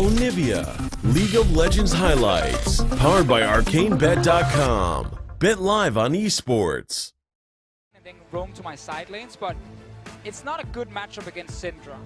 Onivia, League of Legends highlights, powered by ArcaneBet.com. Bet live on Esports. And then roam to my side lanes, but it's not a good matchup against Syndra.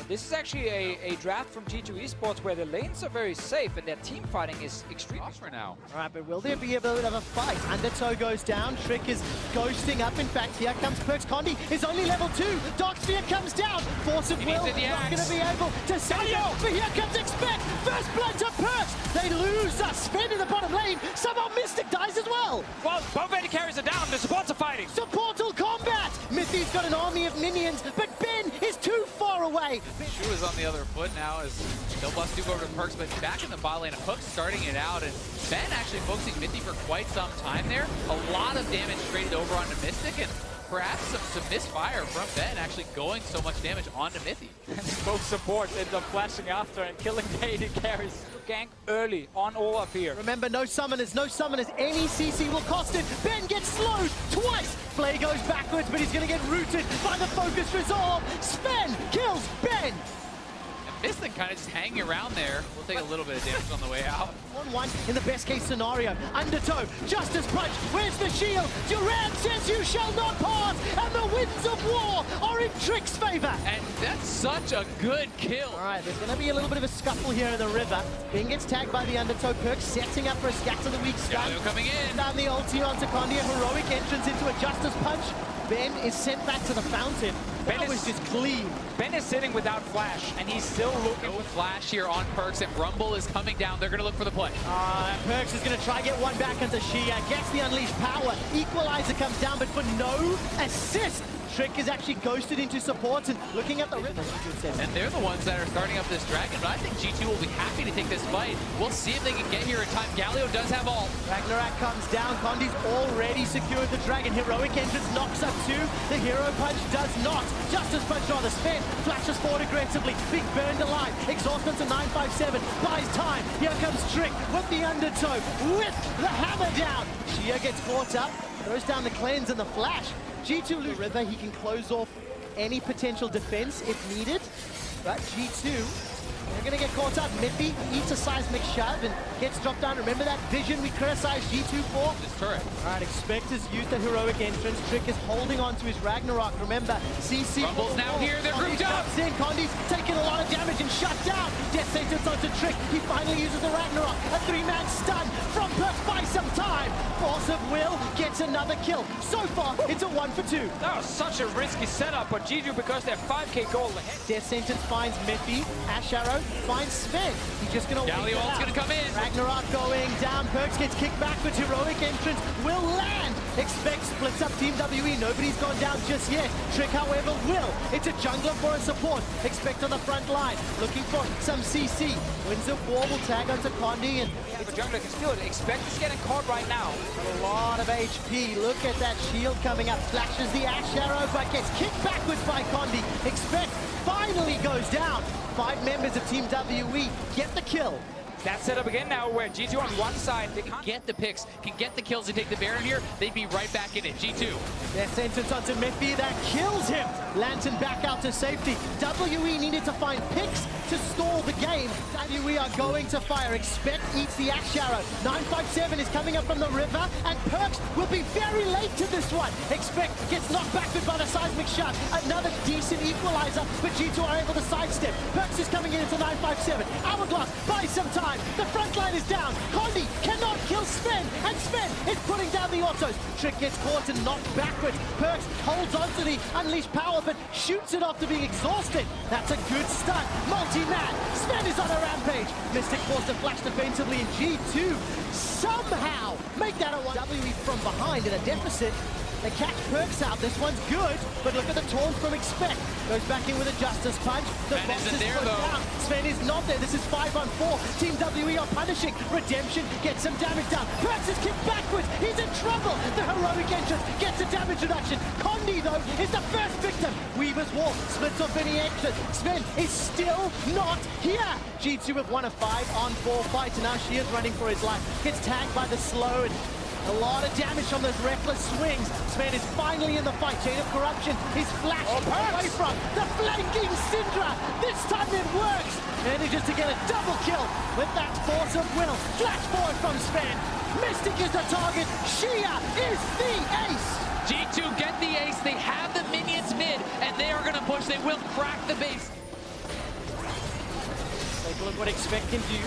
This is actually a draft from G2 Esports where the lanes are very safe and their team fighting is extremely for now. All right, but will there be a bit of a fight? Undertow goes down, Trick is ghosting up. In fact, here comes Perks. Kone is only level 2. Darksphere comes down. Force of Will not going to be able to save it. But here comes Expect. First blood to Perks. They lose us. Sven in the bottom lane. Somehow Mystic dies as well. Well, both AD carries are down. The supports are fighting. Supportal combat. Mithy's got an army of minions, but Ben is too far away. Shu is on the other foot now as they'll bust Duke over to Perks, but back in the bot lane, Hook starting it out, and Ben actually focusing Mithy for quite some time there. A lot of damage traded over onto Mystic, and perhaps some misfire from Ben actually going so much damage onto Mithy. Both supports end up flashing after and killing the AD carries. Gank early on all up here. Remember, no summoners, no summoners. Any CC will cost it. Ben gets slowed twice. Flay goes backwards, but he's going to get rooted by the focus resolve. Sven kills Ben. Mystic kind of just hanging around there. We'll take a little bit of damage on the way out. 1-1 in the best case scenario. Undertow, Justice Punch, where's the shield? Durant says you shall not pass, and the winds of war are in Trick's favor. And that's such a good kill. All right, there's going to be a little bit of a scuffle here in the river. Ben gets tagged by the Undertow. Perks setting up for a scatter the weak stun. Galio coming in. Down the ulti onto Kone, a heroic entrance into a Justice Punch. Ben is sent back to the fountain. That was just clean. Ben is sitting without flash, and he's still looking. No flash here on Perks, and Rumble is coming down. They're going to look for the play. Perks is going to try get one back into Shia. Gets the unleashed power. Equalizer comes down, but for no assist. Trick is actually ghosted into support and looking at the river. And they're the ones that are starting up this dragon, but I think G2 will be happy to take this fight. We'll see if they can get here in time. Galio does have ult. Ragnarok comes down. Kondi's already secured the dragon. Heroic entrance knocks up 2. The hero punch does not. Justice punch rather. Sven flashes forward aggressively. Big burned alive. Exhaustment to 957. Buys time. Here comes Trick with the undertow. With the hammer down. Shia gets caught up. Throws down the cleanse and the flash. G2 lose river, he can close off any potential defense if needed. But G2, they're going to get caught up. Mithy eats a seismic shove and gets dropped down. Remember that vision we criticized G2 for? This turret. All right, Expect has used the heroic entrance. Trick is holding on to his Ragnarok. Remember, CC... Rumble's now here, they're grouped up. Kondi's taking a lot of damage and shut down. Death Sentence onto Trick. He finally uses the Ragnarok. A 3-man stun from Perks by some time. Force of Will gets another kill. So far, it's a 1-for-2. That was such a risky setup, but G2, because they're 5k gold ahead. Death Sentence finds Mithy. Ash Arrow finds Sven. He's just going to wait it out. Galio ult's going to come in. Ragnarok going down. Perks gets kicked backwards. Heroic entrance will land. Expect splits up Team WE. Nobody's gone down just yet. Trick, however, will. It's a jungler for a support. Expect on the front line. Looking for some CC. Winds of War will tag onto Kone. And If a jungler can steal it, Expect is getting caught right now. a lot of HP. Look at that shield coming up. Flashes the Ash Arrow, but gets kicked backwards by Kone. Expect finally goes down. 5 members of Team WE get the kill. That setup again now where G2 on one side, they can't Get the picks, can get the kills and take the Baron here, they'd be right back in it. G2. Death Sentence onto Mithy, that kills him. Lantern back out to safety. WE needed to find picks to stall the game. WE are going to fire. Expect eats the Axe Arrow. 957 is coming up from the river, and Perks will be very late to this one. Expect gets knocked backward by the seismic shot. Another decent equalizer, but G2 are able to sidestep. Perks is coming in into 957. Hourglass buys some time. The front line is down. Kone cannot kill Sven, and Sven is putting down the autos. Trick gets caught and knocked backwards. Perks holds on to the unleashed power, but shoots it after being exhausted. That's a good stun. Multi-man. Sven is on a rampage. Mystic forced to flash defensively, and G2 somehow make that a 1W from behind in a deficit. They catch Perks out. This one's good, but look at the taunt from Expect. Goes back in with a Justice Punch. The Sven box isn't is there, put though. down. Sven is not there. This is 5-on-4. Team WE are punishing. Redemption gets some damage down. Perks is kicked backwards. He's in trouble. The heroic entrance gets a damage reduction. Kone, though, is the first victim. Weaver's Wall splits off any exit. Sven is still not here. G2 have won a 5-on-4 fight, and now Shia's running for his life. Gets tagged by the slow, and a lot of damage from those reckless swings. Sven is finally in the fight. Chain of Corruption is flashed away from the flanking Syndra. This time it works. And it's just to get a double kill with that force of will. Flash forward from Sven. Mystic is the target. Shia is the ace. G2 get the ace. They have the minions mid, and they are going to push. They will crack the base. Take a look what Expect can do.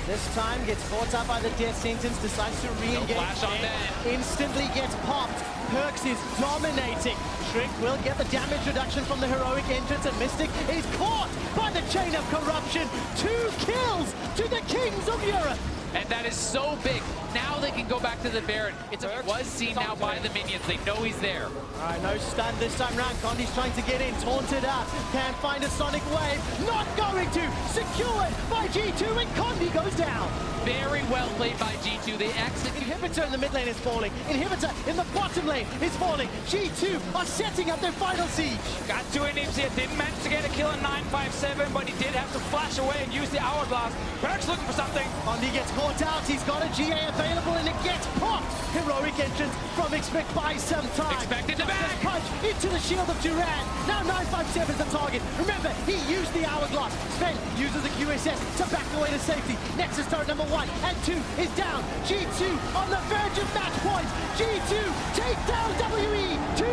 This time gets caught up by the death sentence, decides to re-engage. No flash on Ben. Instantly gets popped. Perks is dominating. Trick will get the damage reduction from the heroic entrance, and Mystic is caught by the chain of corruption. 2 kills to the Kings of Europe. And that is so big. Now they can go back to the Baron. It was seen now by the minions. They know he's there. All right, no stun this time round. Condi's trying to get in, taunted out. Can't find a Sonic Wave. Not going to. Secured by G2, and Condi goes down. Very well played by G2. They execute. Inhibitor in the mid lane is falling. Inhibitor in the bottom lane is falling. G2 are setting up their final siege. Got 2 inhibs here. Didn't manage to get a kill on 957, but he did have to flash away and use the Hourglass. Perk's looking for something. Condi gets caught out. He's got a GA available, and it gets popped. Heroic entrance from Expect by some time. Expect in the back. Punch into the shield of Duran. Now 957 is the target. Remember, he used the Hourglass. Sven uses the QSS to back away to safety. Nexus turret number 1 and 2 is down. G2 on the verge of match point. G2 take down WE 2-0.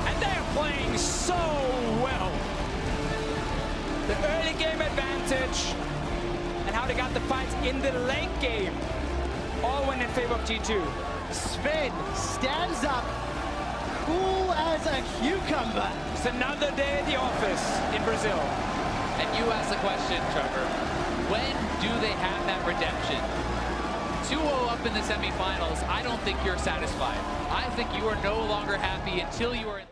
And they're playing so well. The early game advantage and how they got the fights in the late game all went in favor of G2. Sven stands up, cool as a cucumber. It's another day at the office in Brazil. And you asked the question, Trevor, when do they have that redemption? 2-0 up in the semifinals, I don't think you're satisfied. I think you are no longer happy until you are in